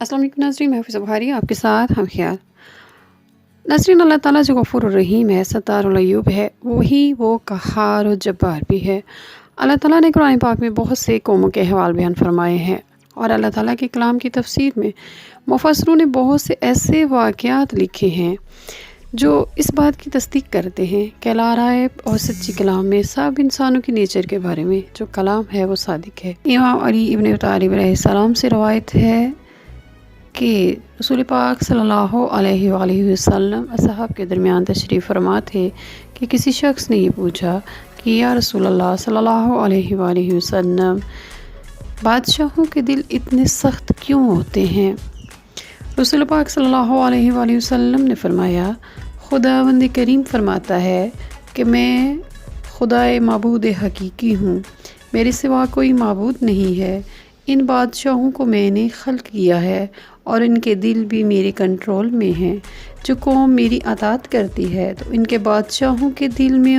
السلام علیکم ناظرین، میں حافظہ بخاری آپ کے ساتھ ہم خیال ناظرین، اللہ تعالیٰ جو غفور الرحیم ہے، ستار العیوب ہے، وہی وہ قہار و جبار بھی ہے۔ اللہ تعالیٰ نے قرآن پاک میں بہت سے قوموں کے احوال بیان فرمائے ہیں، اور اللہ تعالیٰ کے کلام کی تفسیر میں مفسروں نے بہت سے ایسے واقعات لکھے ہیں جو اس بات کی تصدیق کرتے ہیں کہ لارائب اور سچی کلام میں سب انسانوں کی نیچر کے بارے میں جو کلام ہے وہ صادق ہے۔ امام علی ابن ابی طالب علیہ السلام سے روایت ہے کہ رسول پاک صلی اللہ علیہ وآلہ وسلم اصحاب کے درمیان تشریف فرما تھے کہ کسی شخص نے یہ پوچھا کہ یا رسول اللہ صلی اللہ علیہ وآلہ وسلم، بادشاہوں کے دل اتنے سخت کیوں ہوتے ہیں؟ رسول پاک صلی اللہ علیہ وآلہ وسلم نے فرمایا، خداوند کریم فرماتا ہے کہ میں خدائے معبود حقیقی ہوں، میرے سوا کوئی معبود نہیں ہے۔ ان بادشاہوں کو میں نے خلق کیا ہے اور ان کے دل بھی میرے کنٹرول میں ہیں۔ جو قوم میری اطاعت کرتی ہے تو ان کے بادشاہوں کے دل میں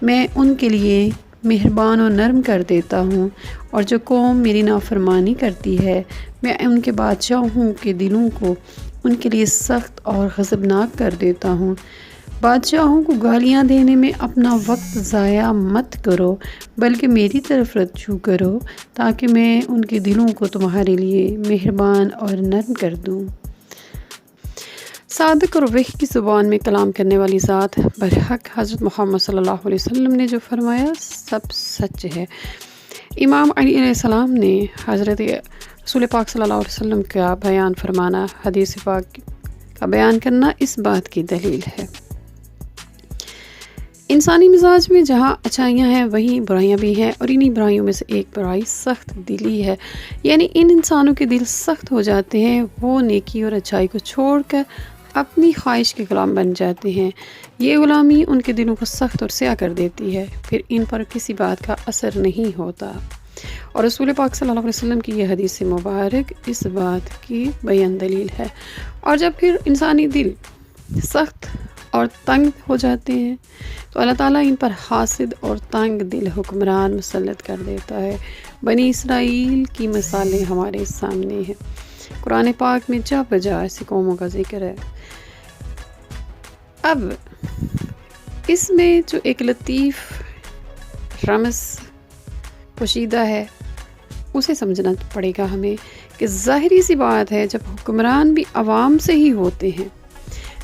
میں ان کے لیے مہربان و نرم کر دیتا ہوں، اور جو قوم میری نافرمانی کرتی ہے میں ان کے بادشاہوں کے دلوں کو ان کے لیے سخت اور غضبناک کر دیتا ہوں۔ بادشاہوں کو گالیاں دینے میں اپنا وقت ضائع مت کرو، بلکہ میری طرف رجوع کرو تاکہ میں ان کے دلوں کو تمہارے لیے مہربان اور نرم کر دوں۔ صادق اور وحی کی زبان میں کلام کرنے والی ذات برحق حضرت محمد صلی اللہ علیہ وسلم نے جو فرمایا سب سچ ہے۔ امام علی علیہ السلام نے حضرت رسول پاک صلی اللہ علیہ وسلم کا بیان فرمانا، حدیث پاک کا بیان کرنا اس بات کی دلیل ہے۔ انسانی مزاج میں جہاں اچھائیاں ہیں وہیں برائیاں بھی ہیں، اور انہی برائیوں میں سے ایک برائی سخت دلی ہے، یعنی ان انسانوں کے دل سخت ہو جاتے ہیں، وہ نیکی اور اچھائی کو چھوڑ کر اپنی خواہش کے غلام بن جاتے ہیں۔ یہ غلامی ان کے دلوں کو سخت اور سیاہ کر دیتی ہے، پھر ان پر کسی بات کا اثر نہیں ہوتا، اور رسول پاک صلی اللہ علیہ وسلم کی یہ حدیث مبارک اس بات کی بیان دلیل ہے۔ اور جب پھر انسانی دل سخت اور تنگ ہو جاتے ہیں تو اللہ تعالیٰ ان پر حاسد اور تنگ دل حکمران مسلط کر دیتا ہے۔ بنی اسرائیل کی مثالیں ہمارے سامنے ہیں، قرآن پاک میں جا بجا ایسی قوموں کا ذکر ہے۔ اب اس میں جو ایک لطیف رمز پوشیدہ ہے اسے سمجھنا پڑے گا ہمیں، کہ ظاہری سی بات ہے جب حکمران بھی عوام سے ہی ہوتے ہیں،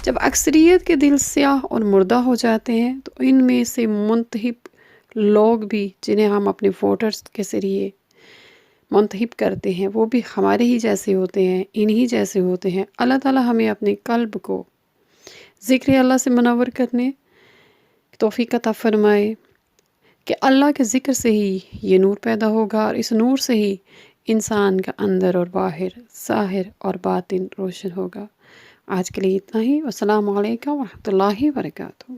جب اکثریت کے دل سیاہ اور مردہ ہو جاتے ہیں تو ان میں سے منتخب لوگ بھی جنہیں ہم اپنے ووٹرز کے ذریعے منتخب کرتے ہیں وہ بھی ہمارے ہی جیسے ہوتے ہیں، انہی جیسے ہوتے ہیں۔ اللہ تعالیٰ ہمیں اپنے قلب کو ذکر اللہ سے منور کرنے کی توفیق عطا فرمائے کہ اللہ کے ذکر سے ہی یہ نور پیدا ہوگا، اور اس نور سے ہی انسان کا اندر اور باہر، ظاہر اور باطن روشن ہوگا۔ آج کے لیے اتنا ہی، والسلام علیکم ورحمۃ اللہ وبرکاتہ۔